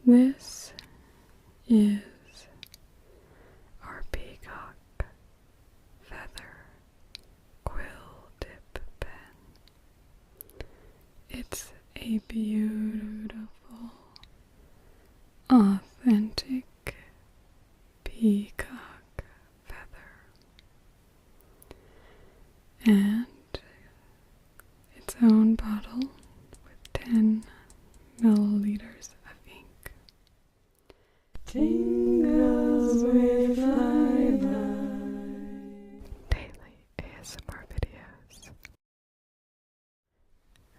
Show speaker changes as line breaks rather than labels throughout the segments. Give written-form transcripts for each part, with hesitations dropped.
This is our peacock feather quill tip pen. It's a beautiful, authentic peacock feather, and its own bottle with 10 milliliters of ink. Tingles with flyby. Daily ASMR videos.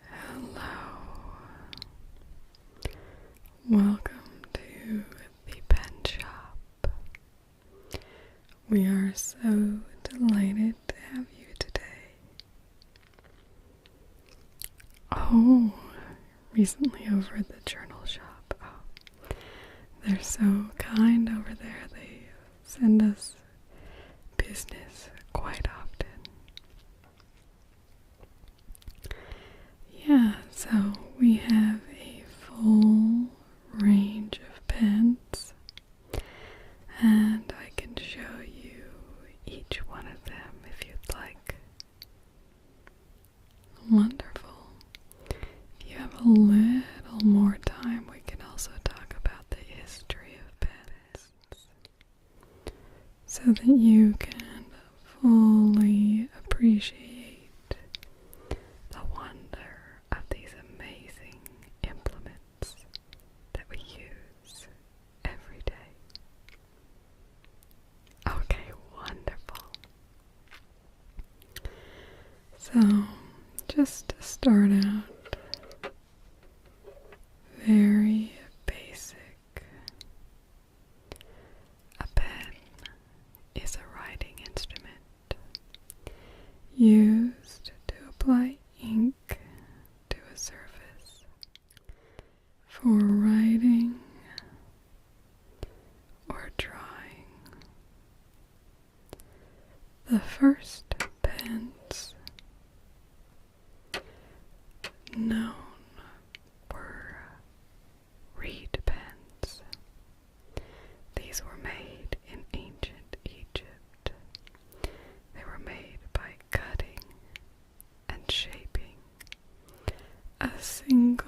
Hello. Welcome to the pen shop. We are so delighted to have you today. Oh, recently over at the journal shop. Oh, they're so kind over there. They send us business quite often. Yeah, so we have a full range of pens, and I can show you each one of them if you'd like. Wonderful. If you have a little more time, we can also talk about the history of pens, so that you can fully appreciate the wonder of these amazing implements that we use every day. Okay, wonderful. So, just to start out, very basic. A pen is a writing instrument used to apply ink to a surface for writing or drawing. The first pens known were reed pens. These were made in ancient Egypt. They were made by cutting and shaping a single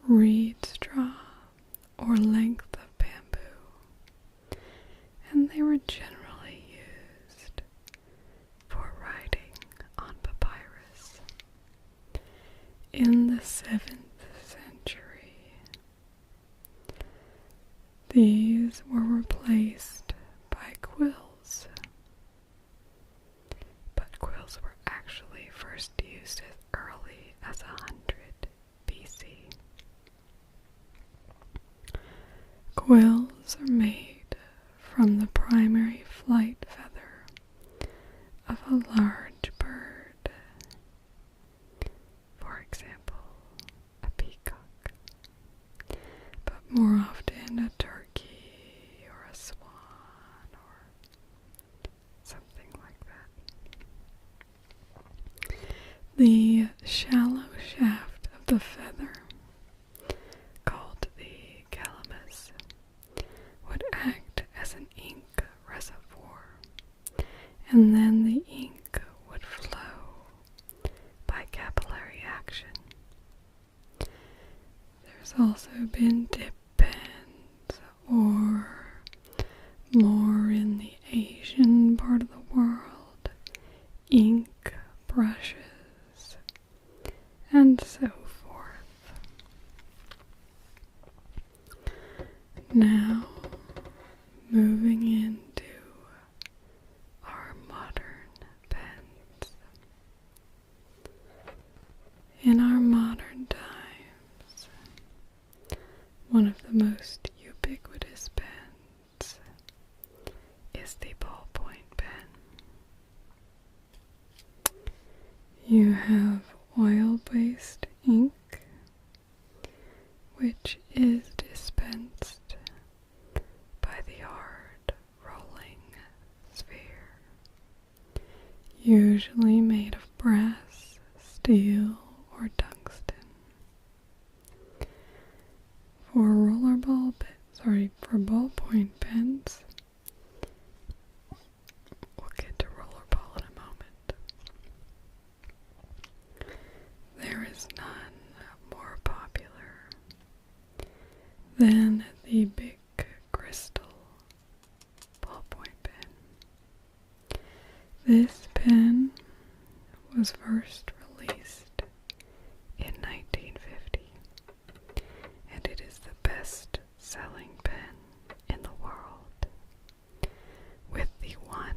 reed straw or length of bamboo, and they were generally used for writing on papyrus. In the 7th century, these were replaced by quills, but quills were actually first used as early as 100 BC. Quills are made from the primary flight feather of a large bird, for example, a peacock, but more often a turkey or a swan or something like that. The shallow shaft of the feather, called the calamus, would act as an ink reservoir, and then the ink would flow by capillary action. There's also been dip pens, or more in the Asian part of the world, ink brushes, and so forth. Now, moving into our modern pens. In our modern times, one of the most ubiquitous pens is the ballpoint pen. You have oil-based ink, which is dispensed by the hard rolling sphere, usually made of brass, steel, or tungsten. For rollerball for ballpoint pens. We'll get to rollerball in a moment. There is none more popular than the big crystal ballpoint pen. This pen was first released in 1950, and it is the best-selling pen in the world, with the 1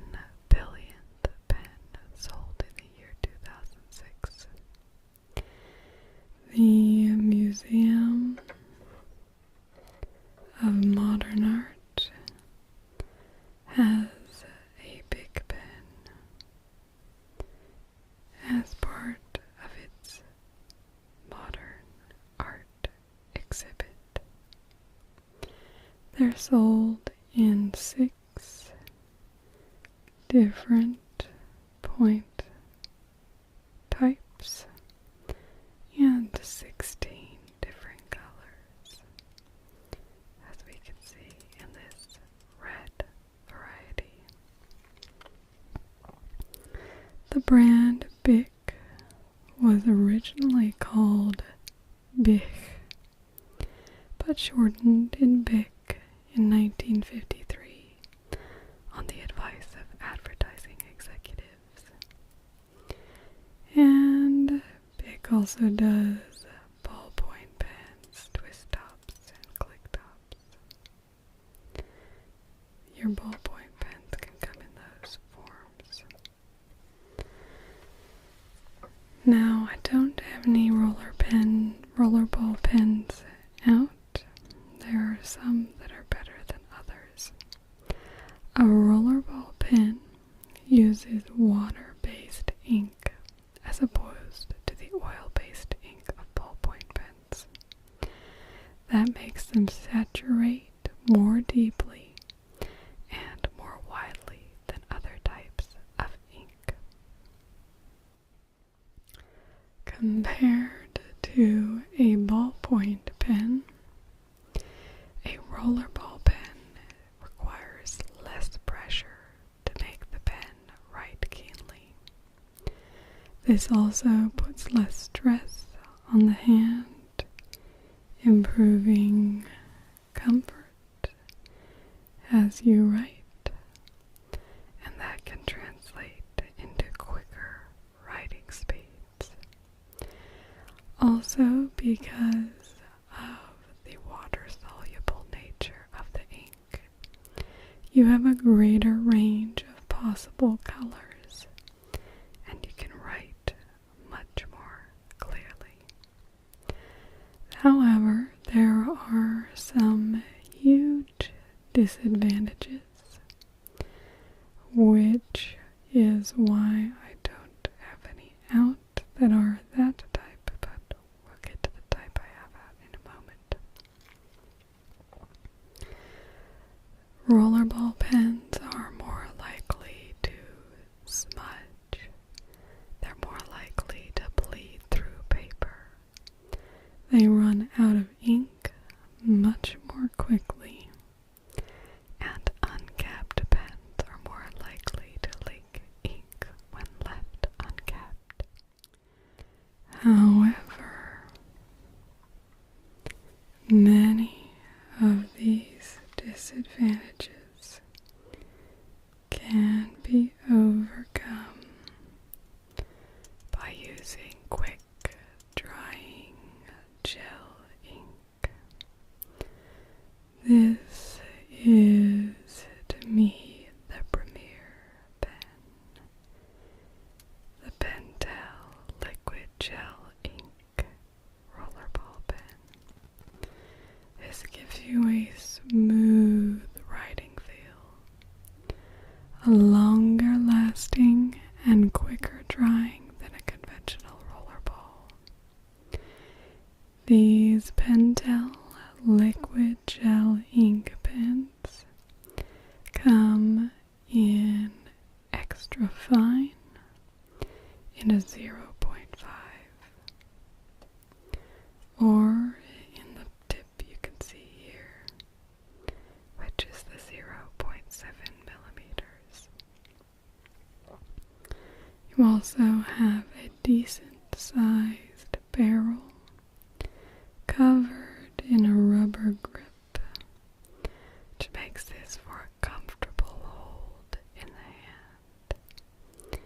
billionth pen sold in the year 2006. The Museum of Modern Art has a big pen as part of its modern art exhibit. They're sold in 6 different point types and 16 different colors, as we can see in this red variety. The brand Bic was originally called Bic, but shortened in Bic in 1953 on the advice of advertising executives. And Bic also does ballpoint pens, twist tops, and click tops. Your ballpoint pens can come in those forms. Now, I don't have any rollerball pens out. There are some that are better than others. A rollerball pen uses water-based ink as opposed to the oil-based ink of ballpoint pens. That makes them saturate more deeply and more widely than other types of ink. Compared to a ballpoint pen, a rollerball pen requires less pressure to make the pen write keenly. This also puts less stress on the hand, improving comfort as you write, and that can translate into quicker writing speeds. Also, because of the water-soluble nature of the ink, you have a greater range of possible colors, and you can write much more clearly. However, there are some huge disadvantages, which is why I don't have any out that are that type, but we'll get to the type I have out in a moment. Rollerball pens are more likely to smudge. They're more likely to bleed through paper. They run out of ink much more quickly, and uncapped pens are more likely to leak ink when left uncapped. However, many of these disadvantages can be overcome by using quick drying gel ink. This is, to me, the premier pen. The Penndel liquid gel ink rollerball pen. This gives you a smooth writing feel, a longer lasting and quicker drying than a conventional rollerball. These Penndel liquid gel ink pens come in extra fine in a 0.5 or in the tip you can see here You also have a decent sized barrel covered in a rubber grip, which makes this for a comfortable hold in the hand.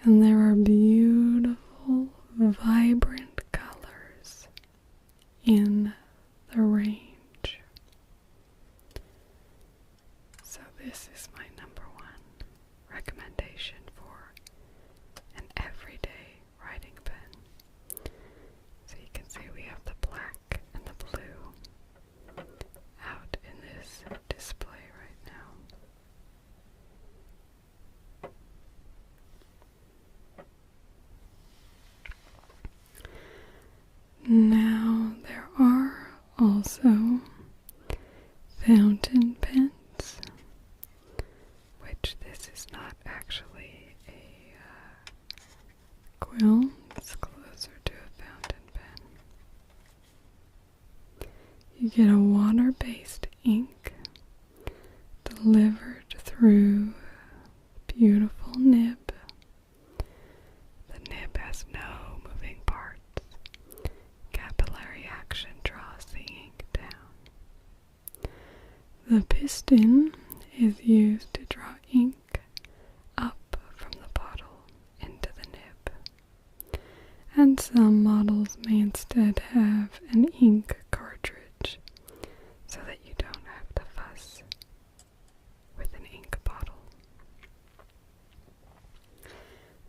And there are beautiful, vibrant colors in the range. So this is my number one recommendation for an everyday writing pen. So you can see we have the black and the blue out in this display right now. Now there are also fountain pens, which this is not actually a quill, it's closer to a fountain pen. You get a water-based ink delivered through a beautiful nib. The nib has no moving parts. Capillary action draws the ink down. The piston is used to draw ink up from the bottle into the nib. And some models may instead have an ink cartridge so that you don't have to fuss with an ink bottle.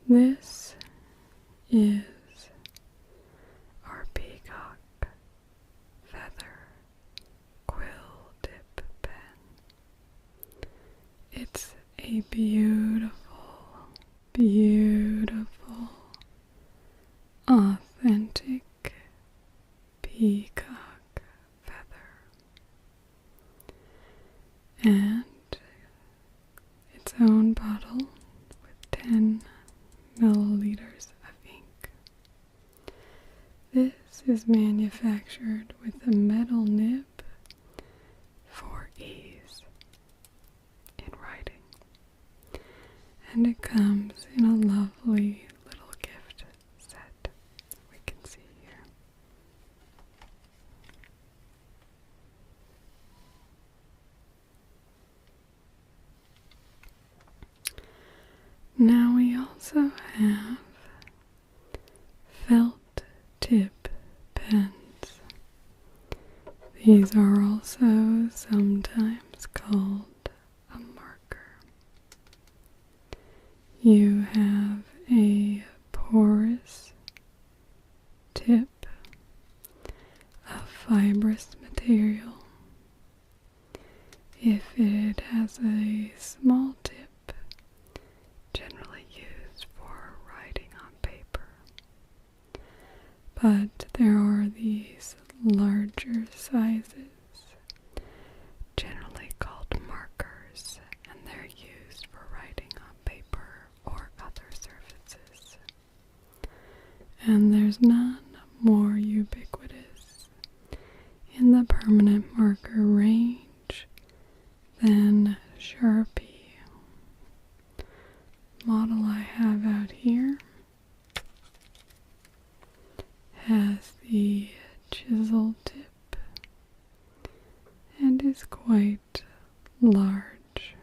This is our peacock feather quill tip pen. It's a beautiful, beautiful, authentic peacock feather. And its own bottle with 10 milliliters of ink. This is manufactured with a metal nib for ease in writing. And it comes in a lovely little gift set we can see here. Now we also have Felttip pens. These are also sometimes called a marker. You have a porous tip of fibrous material. If it has a small tip, generally used for writing on paper. But there are these larger sizes, generally called markers, and they're used for writing on paper or other surfaces. And there's none more ubiquitous in the permanent marker range than Sharpie. Model I have out here has the chisel tip and is quite large.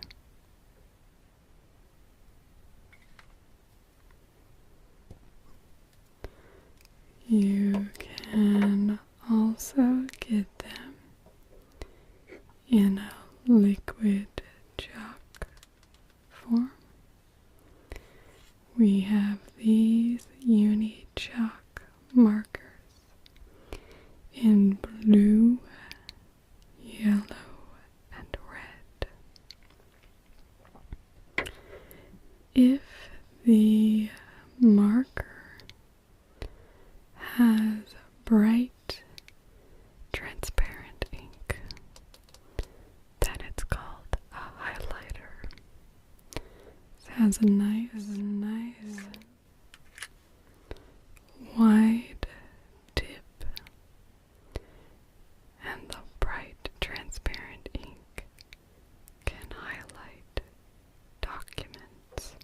You can also get them in a liquid chalk form. We have these uni chalk markers in blue, yellow, and red. If the marker has bright, transparent ink, then it's called a highlighter. It has a nice wide tip, and the bright, transparent ink can highlight documents.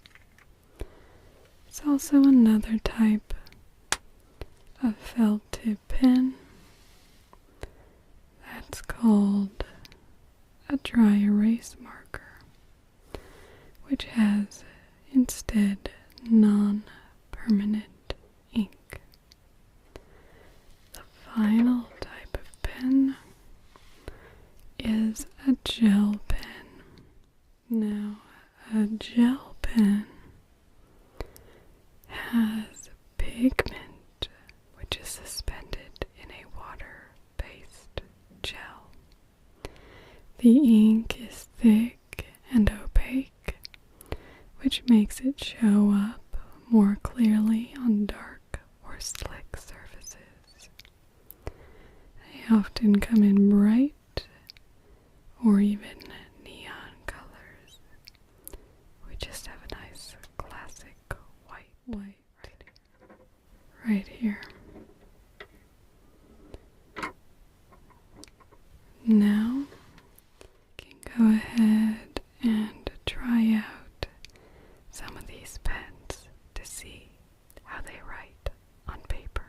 So also another type of felt tip pen that's called a dry erase marker, which has instead non-permanent ink. The final type of pen is a gel pen. Now, a gel pen has pigment which is suspended in a water-based gel. The ink is thick and opaque, which makes it show up more clearly on dark or slick surfaces. They often come in bright or even neon colors. We just have a nice classic white right here. Now you can go ahead and try out some of these pens to see how they write on paper.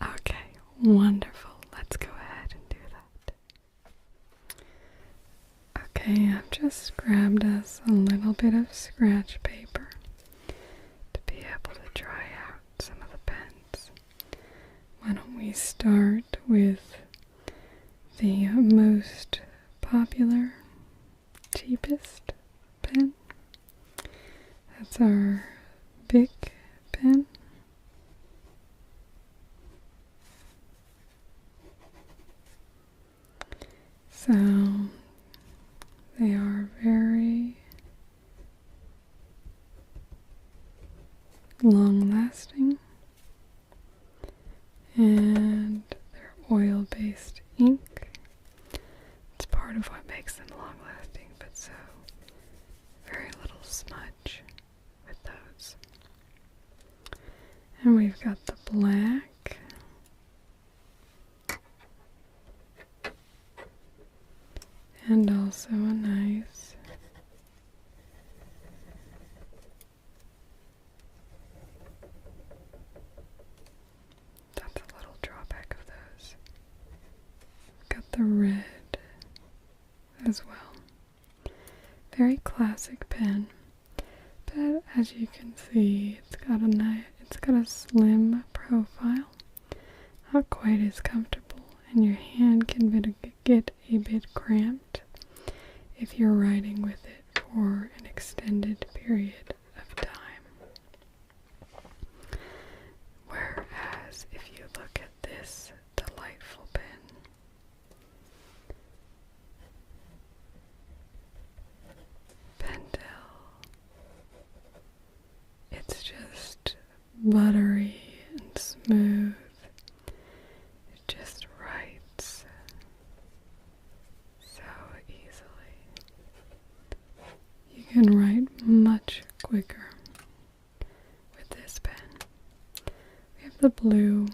Okay, wonderful. Let's go ahead and do that. Okay, I've just grabbed us a little bit of scratch paper to be able to try out some of the pens. Why don't we start with the most popular, cheapest pen? That's our Bic pen. So they are very long-lasting, and they're oil-based ink. It's part of what makes them long-lasting, but so very little smudge with those. And we've got the black. And also a nice that's a little drawback of those. Got the red as well. Very classic pen, but as you can see, it's got a slim profile, not quite as comfortable, and your hand can get a bit cramped if you're writing with it for an extended period of time. Whereas if you look at this delightful pen, Penndel, it's just buttery and smooth. It just writes so easily. You can write much quicker with this pen. We have the blue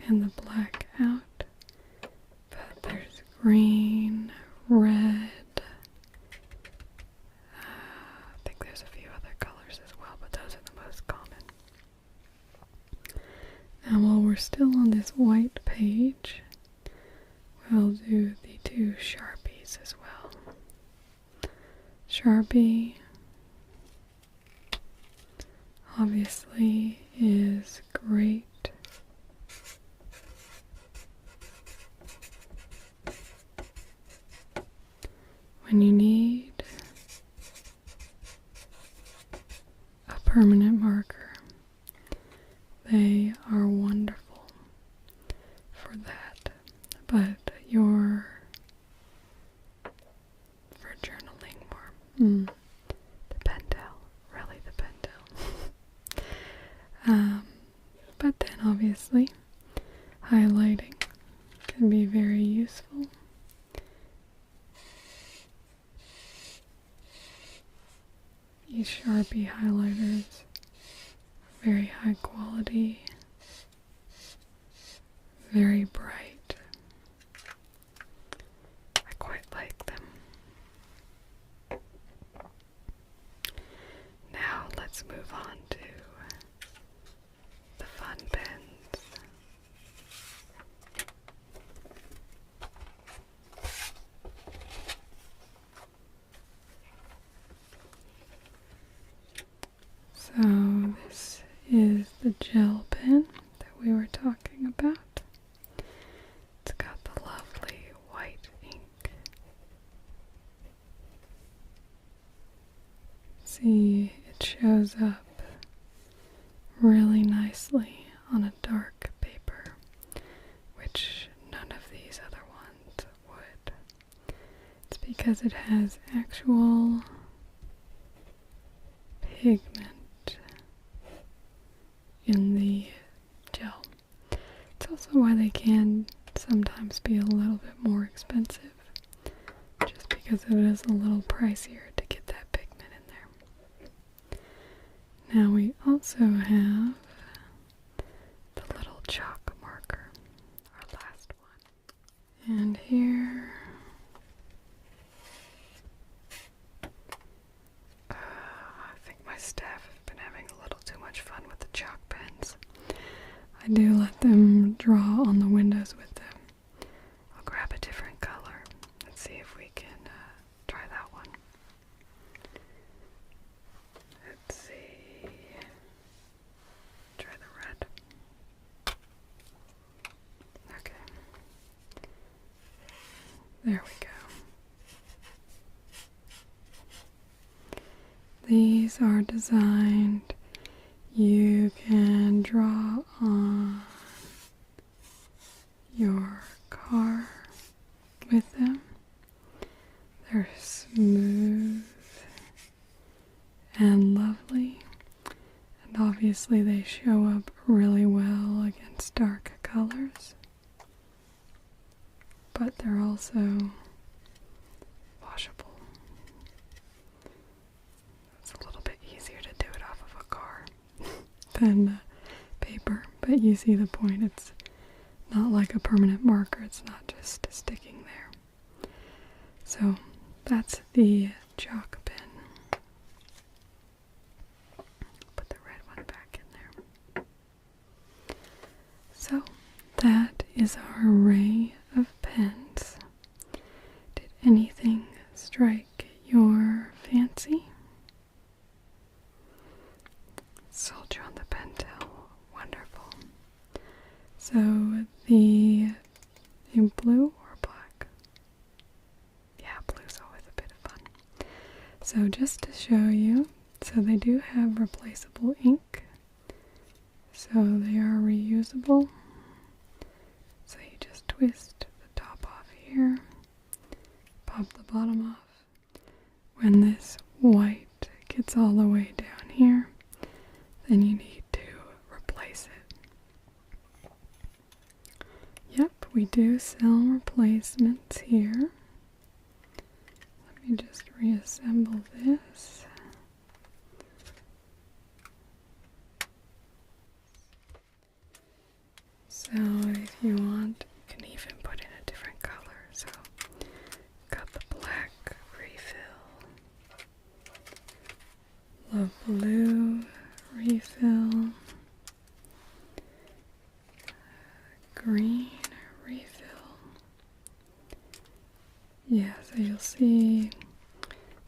and the black out, but there's green, red. I think there's a few other colors as well, but those are the most common. Now, while we're still on this white page, we'll do the two Sharpies as well. Sharpie obviously is great when you need a permanent marker. They are wonderful for that, but for journaling more. The Penndel, really the Penndel. But then obviously highlighting can be very useful. These Sharpie highlighters are very high quality, very bright. I quite like them. Now shows up really nicely on a dark paper, which none of these other ones would. It's because it has actual pigment in the gel. It's also why they can sometimes be a little bit more expensive, just because it is a little pricier to get that pigment in there. Now we also have the little chalk marker, our last one. And here, I think my staff have been having a little too much fun with the chalk pens. I do let them draw on the windows with them. I'll grab a different color. Let's see if we can try that one. Let's see. Try the red. Okay. There we go. These are designed. You can draw on your car with them. They're smooth and lovely, and obviously they show up really well against dark colors, but they're also washable. It's a little bit easier to do it off of a car than paper, but you see the point. It's not like a permanent marker. It's not just sticking there. So that's the chalk pen. Put the red one back in there. So that is our array of pens. Did anything strike your fancy? Soldier on the Penndel. Wonderful. So the in blue or black? Yeah, blue's always a bit of fun. So just to show you, so they do have replaceable ink. So they are reusable. So you just twist the top off here, pop the bottom off. When this white gets all the way down here, then you need to replace it. Yep, we do sell replacements here. Let me just reassemble this. So if you want, you can even put in a different color. So got the black refill, the blue refill, green refill. Yeah, so you'll see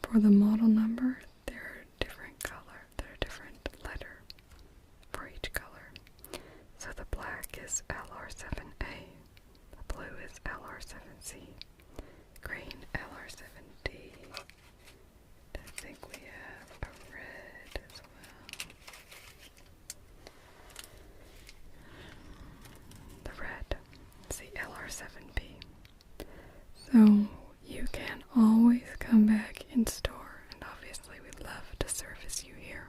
for the model number, they're different color, they're different letter for each color. So the black is LR7A, the blue is LR7C, green LR7D. I think we have a red as well. The red is the LR7B. So you can always come back in store, and obviously we'd love to service you here.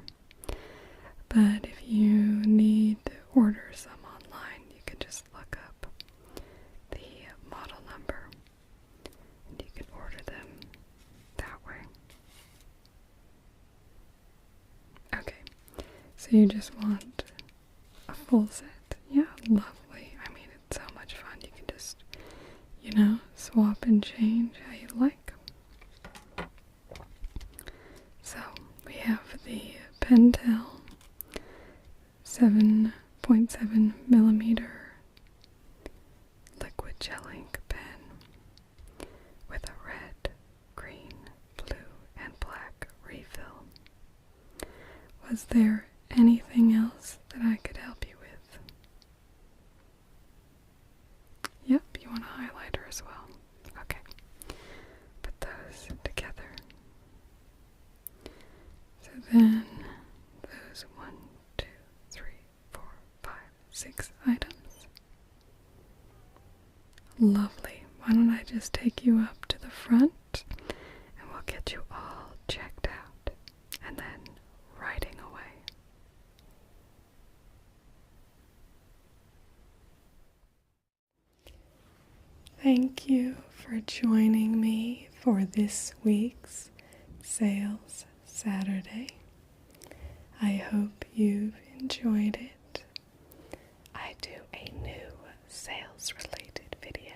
But if you need to order some online, you can just look up the model number and you can order them that way. Okay, so you just want a full set. Yeah, lovely. I mean, it's so much fun. You can just, you know, swap and change how you like. So we have the Penndel 7.7 millimeter liquid gel ink pen with a red, green, blue, and black refill. Was there anything else that I could help you with? Yep, you want a highlighter as well. Okay, put those together. So then why don't I just take you up to the front and we'll get you all checked out and then riding away. Thank you for joining me for this week's Sales Saturday. I hope you've enjoyed it. I do a new sales-related video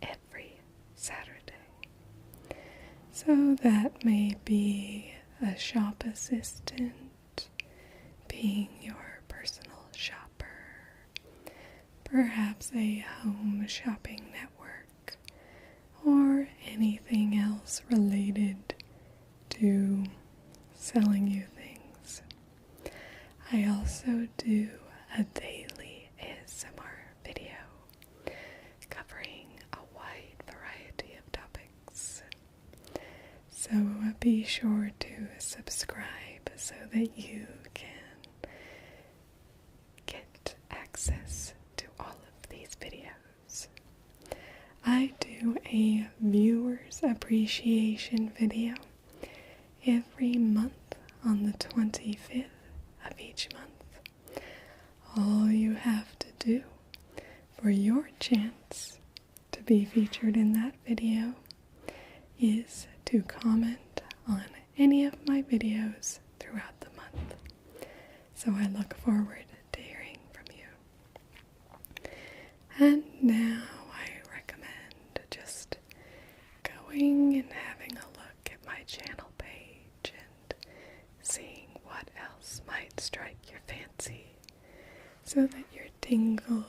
every Saturday. So that may be a shop assistant, being your personal shopper, perhaps a home shopping network, or anything else related to selling you things. I also do a daily ASMR video covering a wide variety of topics. So be sure to subscribe so that you can get access to all of these videos. I do a viewers appreciation video every month on the 25th of each month. All you have to do for your chance to be featured in that video is to comment on any of my videos throughout the month. So I look forward to hearing from you. And now I recommend just going and having a look at my channel page and seeing what else might strike your fancy so that your tingles